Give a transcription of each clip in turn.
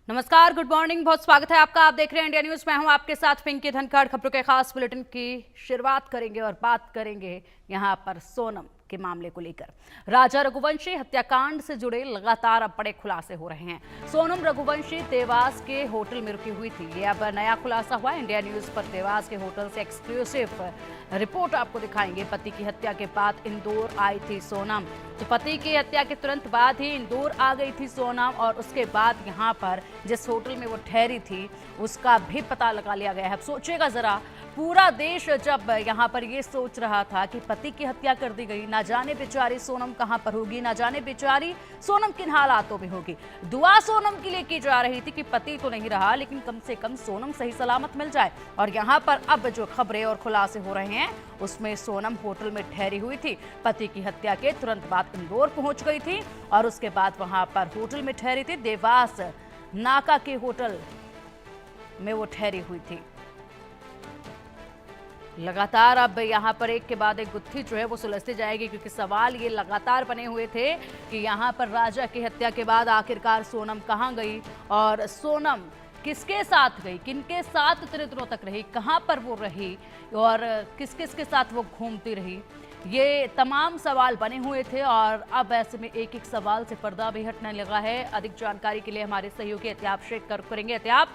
नमस्कार, good morning, बहुत स्वागत है आपका। आप देख रहे हैं इंडिया न्यूज। मैं हूं आपके साथ पिंकी धनखड़। खबरों के खास बुलेटिन की शुरुआत करेंगे और बात करेंगे यहां पर सोनम के मामले को लेकर। राजा रघुवंशी हत्याकांड से जुड़े लगातार अब बड़े खुलासे हो रहे हैं। सोनम रघुवंशी देवास के होटल में रुकी हुई थी, ये अब नया खुलासा हुआ। इंडिया न्यूज पर देवास के होटल से एक्सक्लूसिव रिपोर्ट आपको दिखाएंगे। पति की हत्या के बाद इंदौर आई थी सोनम। तो पति की हत्या के तुरंत बाद ही इंदौर आ गई थी सोनम और उसके बाद यहाँ पर जिस होटल में वो ठहरी थी उसका भी पता लगा लिया गया है। अब सोचिएगा जरा, पूरा देश जब यहाँ पर ये सोच रहा था कि पति की हत्या कर दी गई, ना जाने बेचारी सोनम कहाँ पर होगी, ना जाने बेचारी सोनम किन हालातों में होगी। दुआ सोनम के लिए की जा रही थी कि पति तो नहीं रहा लेकिन कम से कम सोनम सही सलामत मिल जाए। और यहाँ पर अब जो खबरें और खुलासे हो रहे हैं उसमें सोनम होटल में ठहरी हुई थी। पति की हत्या के तुरंत बाद इंदौर पहुंच गई थी और उसके बाद वहां पर होटल में ठहरी थी। देवास नाका के होटल में वो ठहरी हुई थी। लगातार अब यहाँ पर एक के बाद एक गुत्थी जो है वो सुलझती जाएगी, क्योंकि सवाल ये लगातार बने हुए थे कि यहाँ पर राजा की हत्या के बाद आखिरकार सोनम कहाँ गई और सोनम किसके साथ गई, किनके साथ इतने दिनों तक रही, कहाँ पर वो रही और किस किस के साथ वो घूमती रही। ये तमाम सवाल बने हुए थे और अब ऐसे में एक एक सवाल से पर्दा भी हटने लगा है। अधिक जानकारी के लिए हमारे सहयोगी एहतियाब शेख करेंगे। एहतियाब,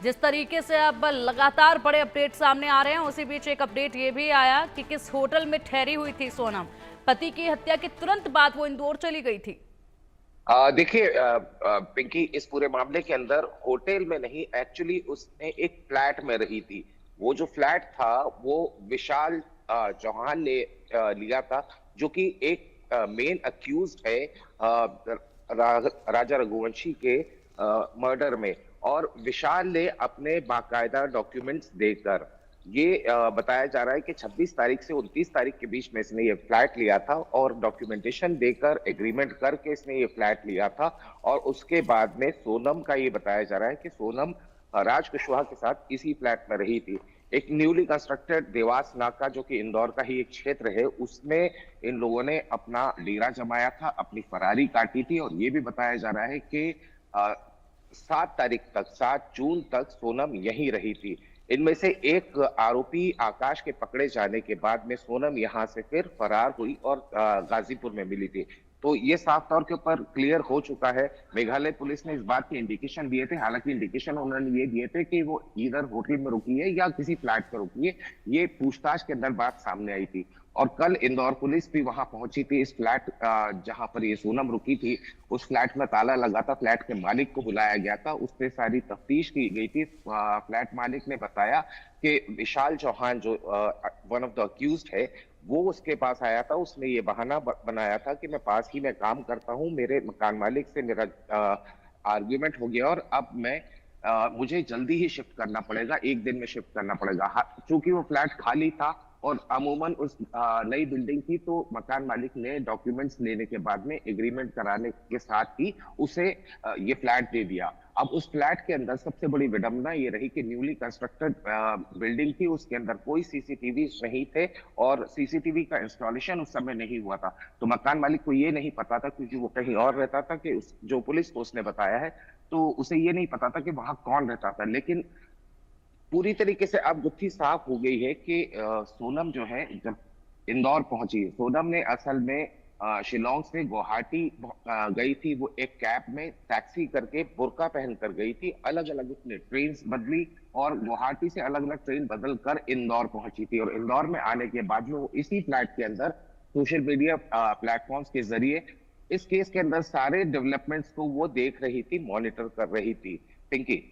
जिस तरीके से अब लगातार बड़े अपडेट सामने आ रहे हैं, उसी बीच एक अपडेट ये भी आया कि किस होटल में ठहरी हुई थी सोनम। पति की हत्या के तुरंत बाद वो इंदौर चली गई थी। देखिए पिंकी, इस पूरे मामले के अंदर होटल में नहीं, एक्चुअली उसने एक फ्लैट में रही थी। वो जो फ्लैट था वो विशाल चौहान ने लिया था, जो कि एक मेन अक्यूज्ड है राजा रघुवंशी के मर्डर में। और विशाल ने अपने बाकायदा डॉक्यूमेंट्स देकर ये बताया जा रहा है कि 26 तारीख से 29 तारीख के बीच में इसने ये फ्लैट लिया था और डॉक्यूमेंटेशन देकर एग्रीमेंट करके इसने ये फ्लैट लिया था। और उसके बाद में सोनम का ये बताया जा रहा है कि सोनम राज कुशवाहा के साथ इसी फ्लैट में रही थी। एक न्यूली कंस्ट्रक्टेड देवास नाका, जो कि इंदौर का ही एक क्षेत्र है, उसमें इन लोगों ने अपना डेरा जमाया था, अपनी फरारी काटी थी। और ये भी बताया जा रहा है कि 7 तारीख तक, 7 जून तक सोनम यहीं रही थी। इनमें से एक आरोपी आकाश के पकड़े जाने के बाद में सोनम यहां से फिर फरार हुई और गाजीपुर में मिली थी। तो ये साफ तौर के ऊपर क्लियर हो चुका है। मेघालय पुलिस ने इस बात के इंडिकेशन दिए थे, हालांकि इंडिकेशन उन्होंने ये दिए थे कि वो इधर होटल में रुकी है या किसी फ्लैट पर रुकी है। ये पूछताछ के अंदर बात सामने आई थी। और कल इंदौर पुलिस भी वहां पहुंची थी। इस फ्लैट जहां पर ये सोनम रुकी थी, उस फ्लैट में ताला लगा था। फ्लैट के मालिक को बुलाया गया था, उससे सारी तफ्तीश की गई थी। फ्लैट मालिक ने बताया कि विशाल चौहान, जो वन ऑफ द अक्यूज्ड है, वो उसके पास आया था। उसने ये बहाना बनाया था कि मैं पास ही में काम करता हूँ, मेरे मकान मालिक से मेरा आर्ग्यूमेंट हो गया और अब मैं मुझे जल्दी ही शिफ्ट करना पड़ेगा, एक दिन में शिफ्ट करना पड़ेगा। चूंकि वो फ्लैट खाली था और अमूमन उस नई बिल्डिंग थी, तो मकान मालिक ने डॉक्यूमेंट्स लेने के बाद में एग्रीमेंट कराने के साथ ही उसे ये फ्लैट दे दिया। अब उस फ्लैट के अंदर सबसे बड़ी विडंबना ये रही कि न्यूली कंस्ट्रक्टेड बिल्डिंग थी, उसके अंदर कोई सीसीटीवी नहीं थे और सीसीटीवी का इंस्टॉलेशन उस समय नहीं हुआ था। तो मकान मालिक को ये नहीं पता था, क्योंकि वो कहीं और रहता था, कि जो पुलिस को उसने बताया है, तो उसे ये नहीं पता था कि वहां कौन रहता था। लेकिन पूरी तरीके से अब गुत्थी साफ हो गई है कि सोनम जो है, जब इंदौर पहुंची, सोनम ने असल में शिलोंग से गुवाहाटी गई थी। वो एक कैब में टैक्सी करके बुर्का पहनकर गई थी। अलग अलग उसने ट्रेन बदली और गुवाहाटी से अलग अलग ट्रेन बदल कर इंदौर पहुंची थी। और इंदौर में आने के बाद में वो इसी फ्लैट के अंदर सोशल मीडिया प्लेटफॉर्म्स के जरिए इस केस के अंदर सारे डेवलपमेंट्स को वो देख रही थी, मॉनिटर कर रही थी। पिंकी,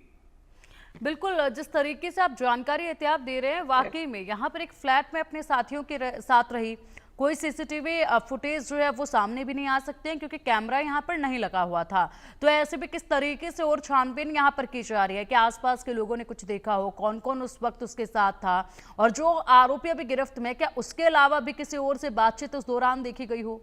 बिल्कुल, जिस तरीके से आप जानकारी एहतियात दे रहे हैं, वाकई में यहाँ पर एक फ्लैट में अपने साथियों के साथ रही। कोई सीसीटीवी फुटेज जो है वो सामने भी नहीं आ सकते हैं क्योंकि कैमरा यहाँ पर नहीं लगा हुआ था। तो ऐसे में किस तरीके से और छानबीन यहाँ पर की जा रही है कि आसपास के लोगों ने कुछ देखा हो, कौन कौन उस वक्त उसके साथ था, और जो आरोपी अभी गिरफ्त में, क्या उसके अलावा भी किसी और से बातचीत उस दौरान देखी गई हो?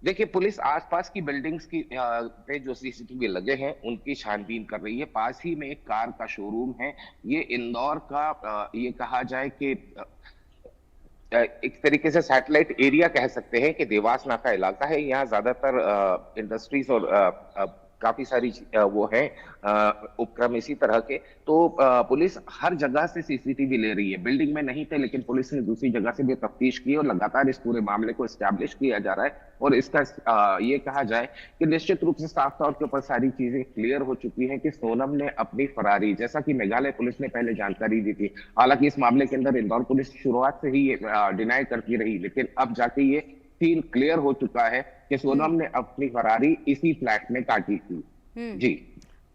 देखिए, पुलिस आसपास की बिल्डिंग्स की पे जो सीसीटीवी लगे हैं उनकी छानबीन कर रही है। पास ही में एक कार का शोरूम है। ये इंदौर का ये कहा जाए कि एक तरीके से सैटेलाइट एरिया कह सकते हैं कि देवास नाका इलाका है। यहाँ ज्यादातर इंडस्ट्रीज और काफी सारी वो है उपक्रम इसी तरह के। तो पुलिस हर जगह से सीसीटीवी ले रही है। बिल्डिंग में नहीं थे, लेकिन पुलिस ने दूसरी जगह से भी तफ्तीश की और लगातार इस पूरे मामले को एस्टैब्लिश किया जा रहा है। और इसका ये कहा जाए कि निश्चित रूप से साफ तौर के ऊपर सारी चीजें क्लियर हो चुकी हैं कि सोनम ने अपनी फरारी, जैसा कि मेघालय पुलिस ने पहले जानकारी दी थी, हालांकि इस मामले के अंदर इंदौर पुलिस शुरुआत से ही डिनाई करती रही, लेकिन अब जाके ये सीन क्लियर हो चुका है कि सोनम ने अपनी फरारी इसी फ्लैट में काटी थी। जी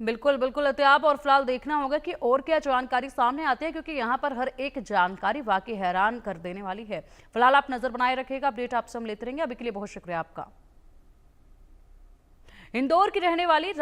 बिल्कुल बिल्कुल अतियाब, और फिलहाल देखना होगा कि और क्या जानकारी सामने आती है, क्योंकि यहाँ पर हर एक जानकारी वाकई हैरान कर देने वाली है। फिलहाल आप नजर बनाए रखिएगा, अपडेट आपसे हम लेते रहेंगे। अभी के लिए बहुत शुक्रिया आपका। इंदौर की रहने वाली